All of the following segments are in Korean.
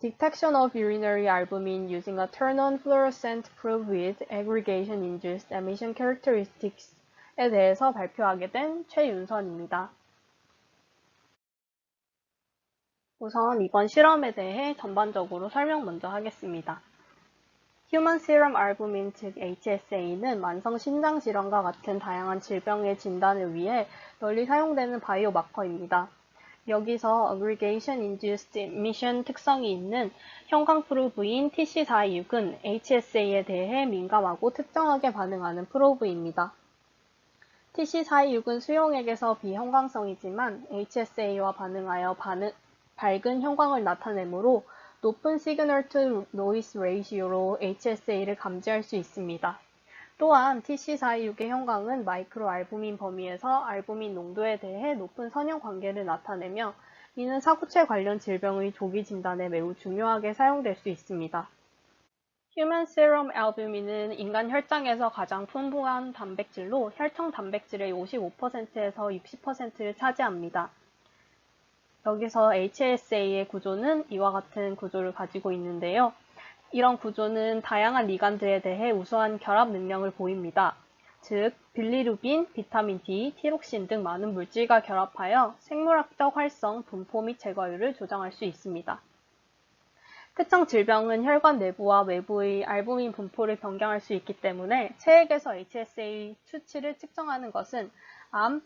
Detection of urinary albumin using a turn-on fluorescent probe with aggregation-induced emission characteristics에 대해서 발표하게 된 최윤선입니다. 우선 이번 실험에 대해 전반적으로 설명 먼저 하겠습니다. Human Serum Albumin, 즉 HSA는 만성 신장질환과 같은 다양한 질병의 진단을 위해 널리 사용되는 바이오마커입니다. 여기서 Aggregation Induced Emission 특성이 있는 형광 프로브인 TC426은 HSA에 대해 민감하고 특정하게 반응하는 프로브입니다. TC426은 수용액에서 비형광성이지만 HSA와 반응하여 밝은 형광을 나타내므로 높은 시그널 투 노이즈 레이시오로 HSA를 감지할 수 있습니다. 또한 TC426의 형광은 마이크로 알부민 범위에서 알부민 농도에 대해 높은 선형 관계를 나타내며 이는 사구체 관련 질병의 조기 진단에 매우 중요하게 사용될 수 있습니다. Human Serum Albumin은 인간 혈장에서 가장 풍부한 단백질로 혈청 단백질의 55%에서 60%를 차지합니다. 여기서 HSA의 구조는 이와 같은 구조를 가지고 있는데요. 이런 구조는 다양한 리간드에 대해 우수한 결합 능력을 보입니다. 즉, 빌리루빈, 비타민 D, 티록신 등 많은 물질과 결합하여 생물학적 활성, 분포 및 제거율을 조정할 수 있습니다. 특정 질병은 혈관 내부와 외부의 알부민 분포를 변경할 수 있기 때문에 체액에서 HSA 수치를 측정하는 것은 암,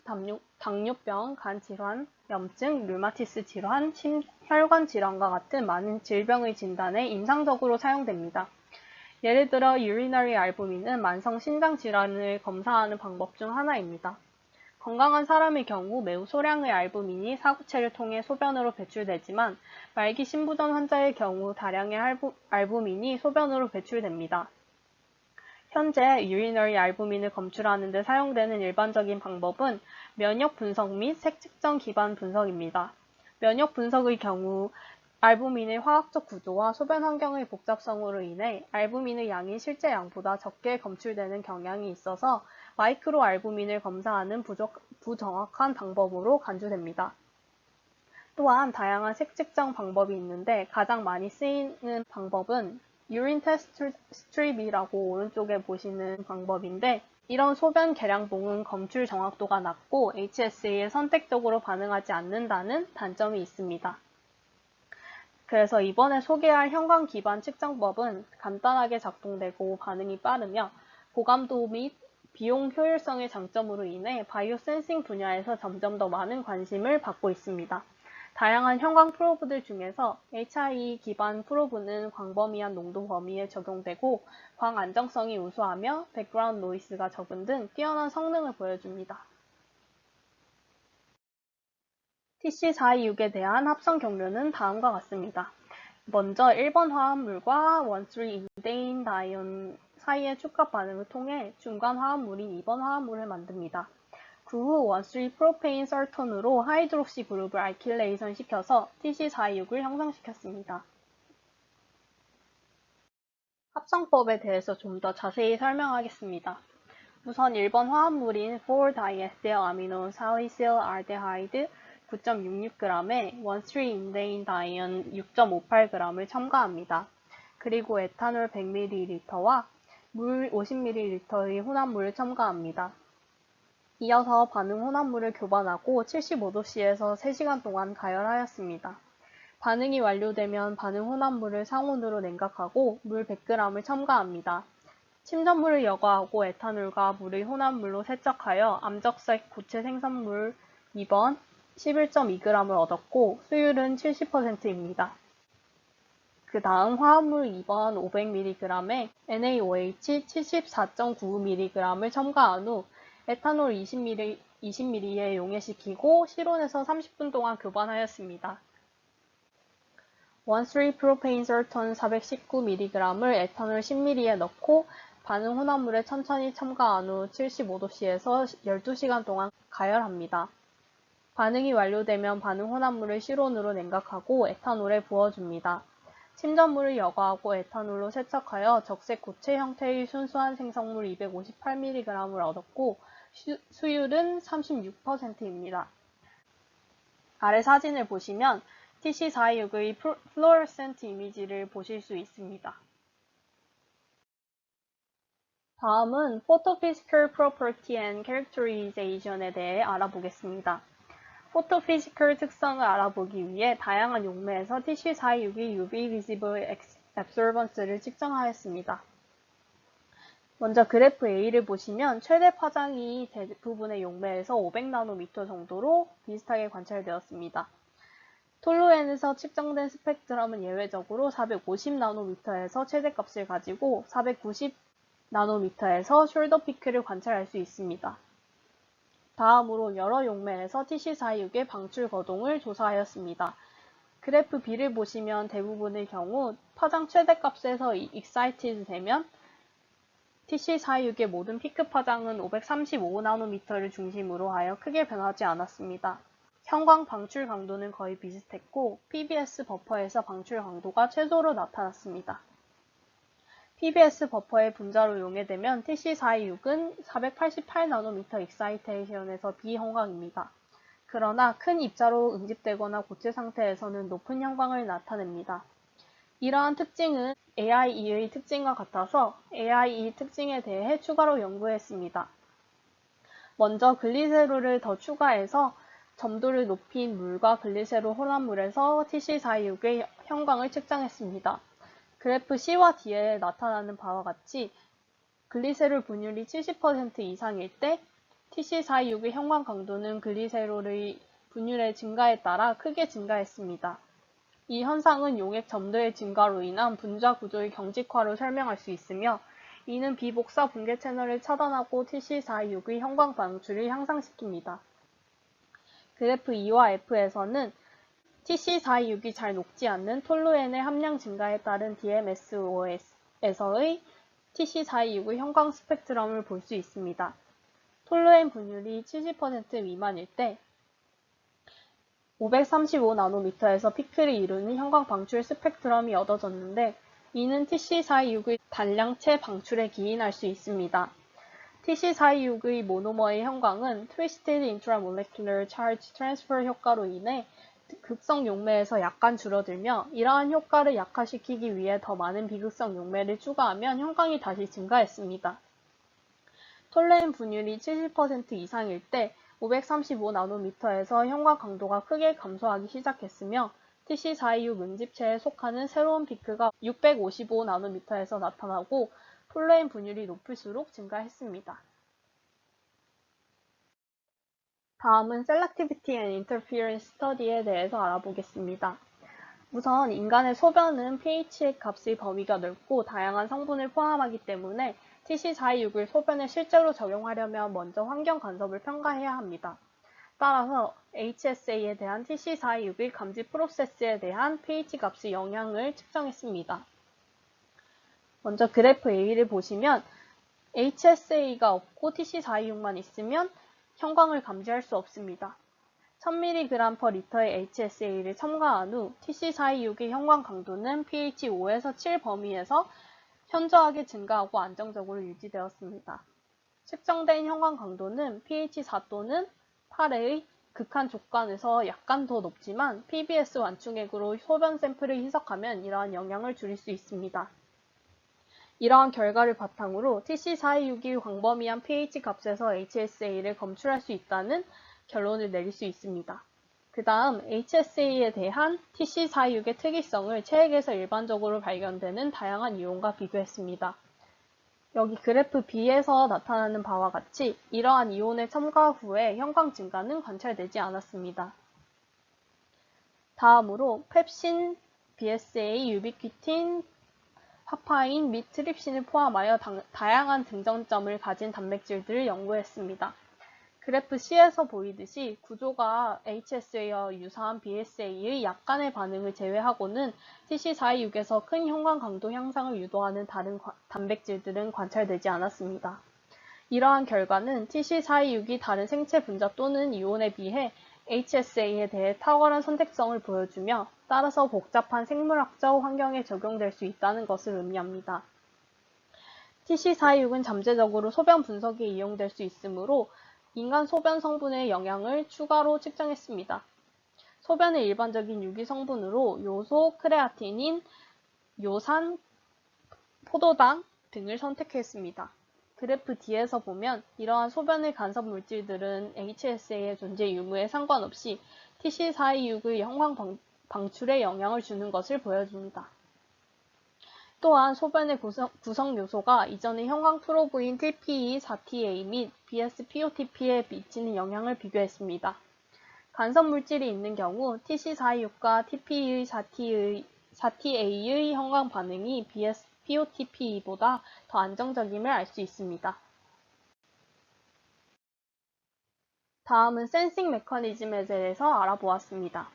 당뇨병, 간질환, 염증, 류마티스 질환, 심혈관 질환과 같은 많은 질병의 진단에 임상적으로 사용됩니다. 예를 들어 urinary 알부민은 만성 신장 질환을 검사하는 방법 중 하나입니다. 건강한 사람의 경우 매우 소량의 알부민이 사구체를 통해 소변으로 배출되지만 말기 신부전 환자의 경우 다량의 알부민이 소변으로 배출됩니다. 현재 urinary 알부민을 검출하는 데 사용되는 일반적인 방법은 면역 분석 및 색측정 기반 분석입니다. 면역 분석의 경우 알부민의 화학적 구조와 소변 환경의 복잡성으로 인해 알부민의 양이 실제 양보다 적게 검출되는 경향이 있어서 마이크로 알부민을 검사하는 부정확한 방법으로 간주됩니다. 또한 다양한 색측정 방법이 있는데 가장 많이 쓰이는 방법은 urine test strip이라고 오른쪽에 보시는 방법인데 이런 소변 계량봉은 검출 정확도가 낮고 HSA에 선택적으로 반응하지 않는다는 단점이 있습니다. 그래서 이번에 소개할 형광 기반 측정법은 간단하게 작동되고 반응이 빠르며 고감도 및 비용 효율성의 장점으로 인해 바이오 센싱 분야에서 점점 더 많은 관심을 받고 있습니다. 다양한 형광 프로브들 중에서 HIE 기반 프로브는 광범위한 농도 범위에 적용되고 광 안정성이 우수하며 백그라운드 노이즈가 적은 등 뛰어난 성능을 보여줍니다. TC426에 대한 합성 경로는 다음과 같습니다. 먼저 1번 화합물과 1,3-인데인 다이온 사이의 축합 반응을 통해 중간 화합물인 2번 화합물을 만듭니다. 그 후 1,3-프로페인 설톤으로 하이드록시 그룹을 알킬레이션 시켜서 TC426을 형성시켰습니다. 합성법에 대해서 좀 더 자세히 설명하겠습니다. 우선 1번 화합물인 4-다이에틸아미노 살리실 알데하이드 9.66g에 1,3-인데인 다이온 6.58g을 첨가합니다. 그리고 에탄올 100ml와 물 50ml의 혼합물을 첨가합니다. 이어서 반응 혼합물을 교반하고 75도씨에서 3시간 동안 가열하였습니다. 반응이 완료되면 반응 혼합물을 상온으로 냉각하고 물 100g을 첨가합니다. 침전물을 여과하고 에탄올과 물의 혼합물로 세척하여 암적색 고체 생산물 2번 11.2g을 얻었고 수율은 70%입니다. 그 다음 화합물 2번 500mg에 NaOH 74.99mg을 첨가한 후 에탄올 20ml에 용해시키고 실온에서 30분 동안 교반하였습니다. 1,3-프로페인설톤 419mg을 에탄올 10ml에 넣고 반응 혼합물에 천천히 첨가한 후 75도씨에서 12시간 동안 가열합니다. 반응이 완료되면 반응 혼합물을 실온으로 냉각하고 에탄올에 부어줍니다. 침전물을 여과하고 에탄올로 세척하여 적색 고체 형태의 순수한 생성물 258mg을 얻었고 수율은 36%입니다. 아래 사진을 보시면 TC426의 플로레센트 이미지를 보실 수 있습니다. 다음은 Photophysical Property and Characterization에 대해 알아보겠습니다. Photophysical 특성을 알아보기 위해 다양한 용매에서 TC426의 UV Visible Absorbance를 측정하였습니다. 먼저 그래프 A를 보시면 최대 파장이 대부분의 용매에서 500나노미터 정도로 비슷하게 관찰되었습니다. 톨루엔에서 측정된 스펙트럼은 예외적으로 450나노미터에서 최대값을 가지고 490나노미터에서 숄더 피크를 관찰할 수 있습니다. 다음으로 여러 용매에서 TC426의 방출 거동을 조사하였습니다. 그래프 B를 보시면 대부분의 경우 파장 최대값에서 excited 되면 TC426의 모든 피크 파장은 535나노미터를 중심으로 하여 크게 변하지 않았습니다. 형광 방출 강도는 거의 비슷했고 PBS 버퍼에서 방출 강도가 최소로 나타났습니다. PBS 버퍼의 분자로 용해되면 TC426은 488나노미터 익사이테이션에서 비형광입니다. 그러나 큰 입자로 응집되거나 고체 상태에서는 높은 형광을 나타냅니다. 이러한 특징은 AIE의 특징과 같아서 AIE 특징에 대해 추가로 연구했습니다. 먼저 글리세롤을 더 추가해서 점도를 높인 물과 글리세롤 혼합물에서 TC426의 형광을 측정했습니다. 그래프 C와 D에 나타나는 바와 같이 글리세롤 분율이 70% 이상일 때 TC426의 형광 강도는 글리세롤의 분율의 증가에 따라 크게 증가했습니다. 이 현상은 용액 점도의 증가로 인한 분자 구조의 경직화로 설명할 수 있으며 이는 비복사 붕괴 채널을 차단하고 TC426의 형광 방출을 향상시킵니다. 그래프 E와 F에서는 TC426이 잘 녹지 않는 톨루엔의 함량 증가에 따른 DMSOS에서의 TC426의 형광 스펙트럼을 볼 수 있습니다. 톨루엔 분율이 70% 미만일 때 535나노미터에서 피크를 이루는 형광 방출 스펙트럼이 얻어졌는데 이는 TC426의 단량체 방출에 기인할 수 있습니다. TC426의 모노머의 형광은 Twisted Intramolecular Charge Transfer 효과로 인해 극성 용매에서 약간 줄어들며 이러한 효과를 약화시키기 위해 더 많은 비극성 용매를 추가하면 형광이 다시 증가했습니다. 톨루엔 분율이 70% 이상일 때 535나노미터에서 형광 강도가 크게 감소하기 시작했으며 TC426 응집체에 속하는 새로운 피크가 655나노미터에서 나타나고 톨루엔 분율이 높을수록 증가했습니다. 다음은 Selectivity and Interference Study에 대해서 알아보겠습니다. 우선 인간의 소변은 pH 값의 범위가 넓고 다양한 성분을 포함하기 때문에 TC426을 소변에 실제로 적용하려면 먼저 환경 간섭을 평가해야 합니다. 따라서 HSA에 대한 TC426의 감지 프로세스에 대한 pH 값의 영향을 측정했습니다. 먼저 그래프 A를 보시면 HSA가 없고 TC426만 있으면 형광을 감지할 수 없습니다. 1000mg/L의 HSA를 첨가한 후 TC426의 형광 강도는 pH 5에서 7 범위에서 현저하게 증가하고 안정적으로 유지되었습니다. 측정된 형광 강도는 pH 4 또는 8의 극한 족관에서 약간 더 높지만 PBS 완충액으로 소변 샘플을 희석하면 이러한 영향을 줄일 수 있습니다. 이러한 결과를 바탕으로 TC426이 광범위한 pH 값에서 HSA를 검출할 수 있다는 결론을 내릴 수 있습니다. 그 다음 HSA에 대한 TC426의 특이성을 체액에서 일반적으로 발견되는 다양한 이온과 비교했습니다. 여기 그래프 B에서 나타나는 바와 같이 이러한 이온의 첨가 후에 형광 증가는 관찰되지 않았습니다. 다음으로 펩신, BSA, 유비퀴틴, 파파인 및 트립신을 포함하여 다양한 등전점을 가진 단백질들을 연구했습니다. 그래프 C에서 보이듯이 구조가 HSA와 유사한 BSA의 약간의 반응을 제외하고는 TC426에서 큰 형광 강도 향상을 유도하는 다른 단백질들은 관찰되지 않았습니다. 이러한 결과는 TC426이 다른 생체 분자 또는 이온에 비해 HSA에 대해 탁월한 선택성을 보여주며 따라서 복잡한 생물학적 환경에 적용될 수 있다는 것을 의미합니다. TC426은 잠재적으로 소변 분석에 이용될 수 있으므로 인간 소변 성분의 영향을 추가로 측정했습니다. 소변의 일반적인 유기 성분으로 요소, 크레아틴인, 요산, 포도당 등을 선택했습니다. 그래프 D에서 보면 이러한 소변의 간섭 물질들은 HSA의 존재 유무에 상관없이 TC426의 형광 방출에 영향을 주는 것을 보여줍니다. 또한 소변의 구성 요소가 이전의 형광 프로브인 TPE4TA 및 BSPOTP에 미치는 영향을 비교했습니다. 간섭 물질이 있는 경우 TC426과 TPE4TA의 형광 반응이 BSPOTP보다 더 안정적임을 알 수 있습니다. 다음은 센싱 메커니즘에 대해서 알아보았습니다.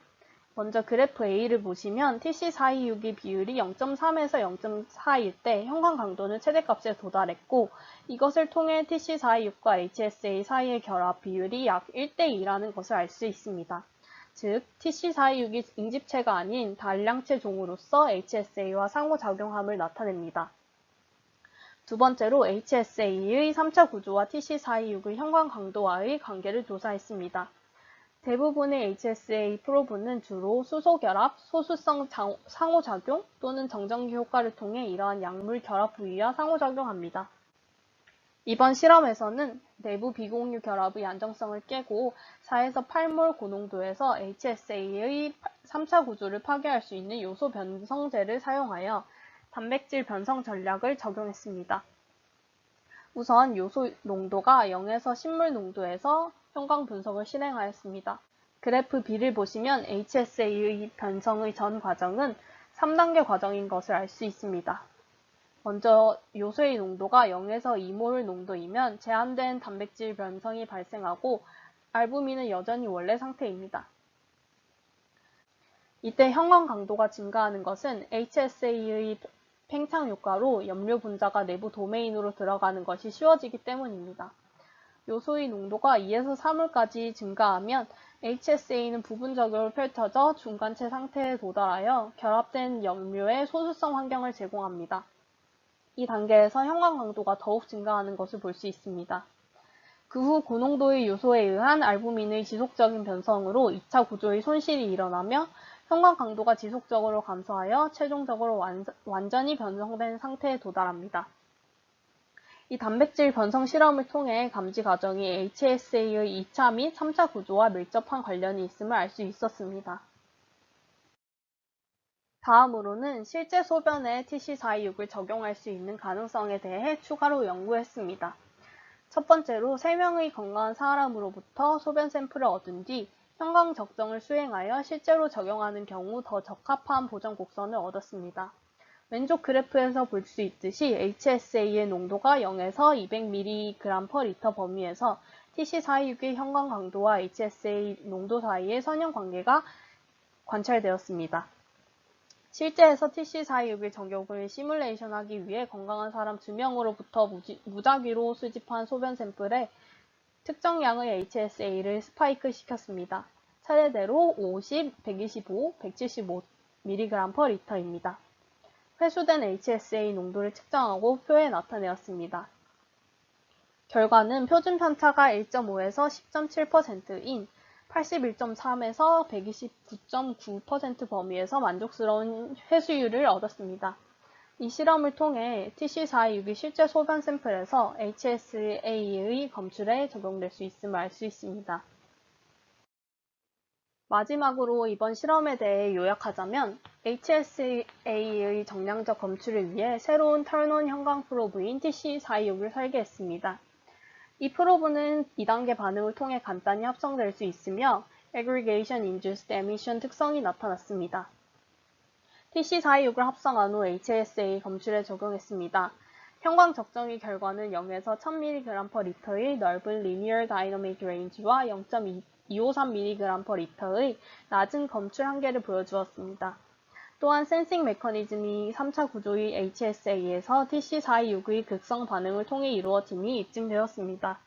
먼저 그래프 A를 보시면 TC426의 비율이 0.3에서 0.4일 때 형광 강도는 최대값에 도달했고, 이것을 통해 TC426과 HSA 사이의 결합 비율이 약 1대2라는 것을 알 수 있습니다. 즉, TC426이 응집체가 아닌 단량체 종으로서 HSA와 상호작용함을 나타냅니다. 두 번째로 HSA의 3차 구조와 TC426의 형광 강도와의 관계를 조사했습니다. 대부분의 HSA 프로브는 주로 수소결합, 소수성 상호작용 또는 정전기 효과를 통해 이러한 약물 결합 부위와 상호작용합니다. 이번 실험에서는 내부 비공유 결합의 안정성을 깨고 4에서 8몰 고농도에서 HSA의 3차 구조를 파괴할 수 있는 요소 변성제를 사용하여 단백질 변성 전략을 적용했습니다. 우선 요소 농도가 0에서 10몰 농도에서 형광 분석을 실행하였습니다. 그래프 B를 보시면 HSA의 변성의 전 과정은 3단계 과정인 것을 알 수 있습니다. 먼저 요소의 농도가 0에서 2몰 농도이면 제한된 단백질 변성이 발생하고 알부민은 여전히 원래 상태입니다. 이때 형광 강도가 증가하는 것은 HSA의 팽창 효과로 염료 분자가 내부 도메인으로 들어가는 것이 쉬워지기 때문입니다. 요소의 농도가 2에서 3몰까지 증가하면 HSA는 부분적으로 펼쳐져 중간체 상태에 도달하여 결합된 염료의 소수성 환경을 제공합니다. 이 단계에서 형광 강도가 더욱 증가하는 것을 볼 수 있습니다. 그 후 고농도의 요소에 의한 알부민의 지속적인 변성으로 2차 구조의 손실이 일어나며 형광 강도가 지속적으로 감소하여 최종적으로 완전히 변성된 상태에 도달합니다. 이 단백질 변성 실험을 통해 감지 과정이 HSA의 2차 및 3차 구조와 밀접한 관련이 있음을 알 수 있었습니다. 다음으로는 실제 소변에 TC426을 적용할 수 있는 가능성에 대해 추가로 연구했습니다. 첫 번째로 3명의 건강한 사람으로부터 소변 샘플을 얻은 뒤 형광 적정을 수행하여 실제로 적용하는 경우 더 적합한 보정 곡선을 얻었습니다. 왼쪽 그래프에서 볼 수 있듯이 HSA의 농도가 0에서 200mg/L 범위에서 TC426의 형광 강도와 HSA 농도 사이의 선형 관계가 관찰되었습니다. 실제에서 TC426의 적용을 시뮬레이션하기 위해 건강한 사람 2명으로부터 무작위로 수집한 소변 샘플에 특정 양의 HSA를 스파이크 시켰습니다. 차례대로 50, 125, 175mg/L입니다. 회수된 HSA 농도를 측정하고 표에 나타내었습니다. 결과는 표준 편차가 1.5에서 10.7%인 81.3에서 129.9% 범위에서 만족스러운 회수율을 얻었습니다. 이 실험을 통해 TC426이 실제 소변 샘플에서 HSA의 검출에 적용될 수 있음을 알 수 있습니다. 마지막으로 이번 실험에 대해 요약하자면 HSA의 정량적 검출을 위해 새로운 턴온 형광 프로브인 TC426을 설계했습니다. 이 프로브는 2단계 반응을 통해 간단히 합성될 수 있으며 Aggregation Induced Emission 특성이 나타났습니다. TC426을 합성한 후 HSA 검출에 적용했습니다. 형광 적정의 결과는 0에서 1000mg/L의 넓은 Linear Dynamic Range와 0.253mg/L의 낮은 검출 한계를 보여주었습니다. 또한 센싱 메커니즘이 3차 구조의 HSA에서 TC426의 극성 반응을 통해 이루어짐이 입증되었습니다.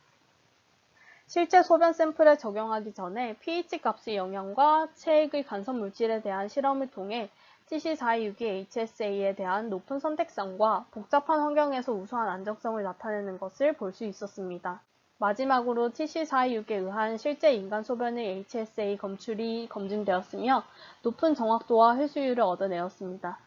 실제 소변 샘플에 적용하기 전에 pH 값의 영향과 체액의 간섭 물질에 대한 실험을 통해 TC426이 HSA에 대한 높은 선택성과 복잡한 환경에서 우수한 안정성을 나타내는 것을 볼 수 있었습니다. 마지막으로 TC426에 의한 실제 인간 소변의 HSA 검출이 검증되었으며 높은 정확도와 회수율을 얻어내었습니다.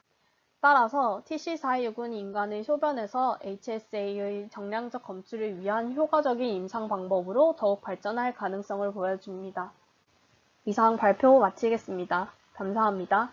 따라서 TC426은 인간의 소변에서 HSA의 정량적 검출을 위한 효과적인 임상 방법으로 더욱 발전할 가능성을 보여줍니다. 이상 발표 마치겠습니다. 감사합니다.